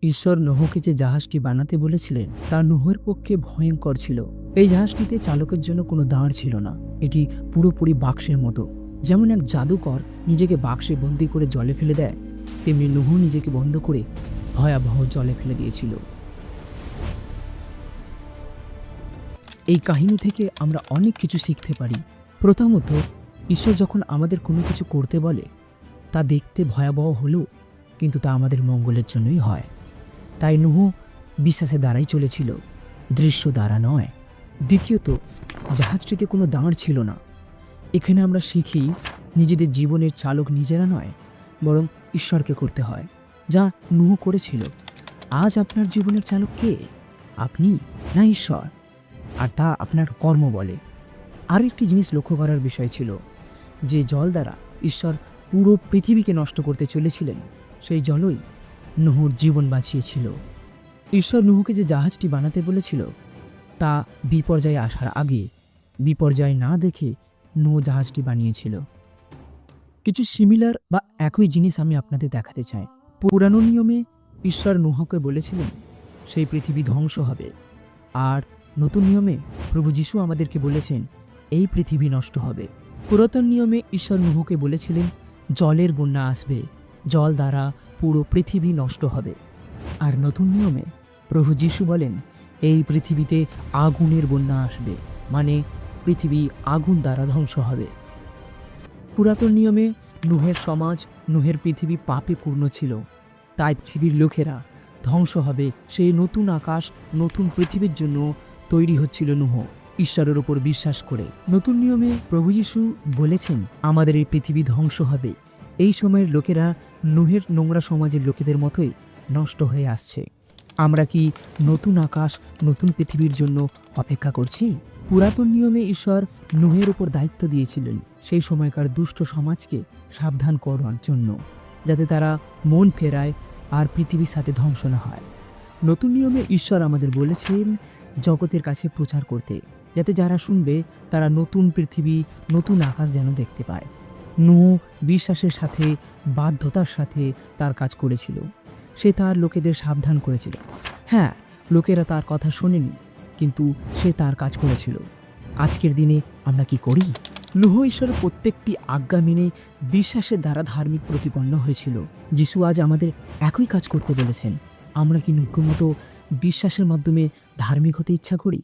ঈশ্বর নোহকে যে জাহাজটি বানাতে বলেছিলেন তা নোহের পক্ষে ভয়ঙ্কর ছিল। এই জাহাজটিতে চালকের জন্য কোনো দাঁড় ছিল না। এটি পুরোপুরি বাক্সের মতো। যেমন এক জাদুকর নিজেকে বাক্সে বন্দি করে জলে ফেলে দেয়, তেমনি নোহ নিজেকে বন্ধ করে ভয়াবহ জলে ফেলে দিয়েছিল। এই কাহিনী থেকে আমরা অনেক কিছু শিখতে পারি। প্রথমত, ঈশ্বর যখন আমাদের কোনো কিছু করতে বলে তা দেখতে ভয়াবহ হলেও কিন্তু তা আমাদের মঙ্গলের জন্যই হয়। তাই নোহ বিশ্বাসের দ্বারাই চলেছিল, দৃশ্য দ্বারা নয়। দ্বিতীয়ত, জাহাজটিতে কোনো দাঁড় ছিল না। এখানে আমরা শিখি নিজেদের জীবনের চালক নিজেরা নয়, বরং ঈশ্বরকে করতে হয়, যা নোহ করেছিল। আজ আপনার জীবনের চালক কে? আপনি না ঈশ্বর? আর তা আপনার কর্ম বলে। আরও একটি জিনিস লক্ষ্য করার বিষয় ছিল, যে জল দ্বারা ঈশ্বর পুরো পৃথিবীকে নষ্ট করতে চলেছিলেন, সেই জলই নোহর জীবন বাঁচিয়েছিল। ঈশ্বর নোহকে যে জাহাজটি বানাতে বলেছিল তা বিপর্যয়ে আসার আগে, বিপর্যয় না দেখে নোহ জাহাজটি বানিয়েছিল। কিছু সিমিলার বা একই জিনিস আমি আপনাদের দেখাতে চাই। পুরানো নিয়মে ঈশ্বর নোহকে বলেছিলেন সেই পৃথিবী ধ্বংস হবে, আর নতুন নিয়মে প্রভু যীশু আমাদেরকে বলেছেন এই পৃথিবী নষ্ট হবে। পুরাতন নিয়মে ঈশ্বর নোহকে বলেছিলেন জলের বন্যা আসবে, জল দ্বারা পুরো পৃথিবী নষ্ট হবে। আর নতুন নিয়মে প্রভু যীশু বলেন এই পৃথিবীতে আগুনের বন্যা আসবে, মানে পৃথিবী আগুন দ্বারা ধ্বংস হবে। পুরাতন নিয়মে নোহের সমাজ, নোহের পৃথিবী পাপে পূর্ণ ছিল, তাই পৃথিবীর লোকেরা ধ্বংস হবে। সেই নতুন আকাশ, নতুন পৃথিবীর জন্য তৈরি হচ্ছিল নোহ, ঈশ্বরের ওপর বিশ্বাস করে। নতুন নিয়মে প্রভু যীশু বলেছেন আমাদের এই পৃথিবী ধ্বংস হবে। এই সময়ের লোকেরা নোহের নোংরা সমাজের লোকেদের মতোই নষ্ট হয়ে আসছে। আমরা কি নতুন আকাশ, নতুন পৃথিবীর জন্য অপেক্ষা করছি? পুরাতন নিয়মে ঈশ্বর নোহের উপর দায়িত্ব দিয়েছিলেন সেই সময়কার দুষ্ট সমাজকে সাবধান করার জন্য, যাতে তারা মন ফেরায় আর পৃথিবীর সাথে ধ্বংস না হয়। নতুন নিয়মে ঈশ্বর আমাদের বলেছেন জগতের কাছে প্রচার করতে, যাতে যারা শুনবে তারা নতুন পৃথিবী, নতুন আকাশ যেন দেখতে পায়। নোহ বিশ্বাসের সাথে, বাধ্যতার সাথে তার কাজ করেছিল। সে তার লোকেদের সাবধান করেছিল। হ্যাঁ, লোকেরা তার কথা শোনেনি, কিন্তু সে তার কাজ করেছিল। আজকের দিনে আমরা কি করি? নোহ ঈশ্বরের প্রত্যেকটি আজ্ঞা মেনে বিশ্বাসের দ্বারা ধার্মিক প্রতিপন্ন হয়েছিল। যিশু আজ আমাদের একই কাজ করতে বলেছেন। আমরা কি নুগ্গমতো বিশ্বাসের মাধ্যমে ধার্মিক হতে ইচ্ছা করি?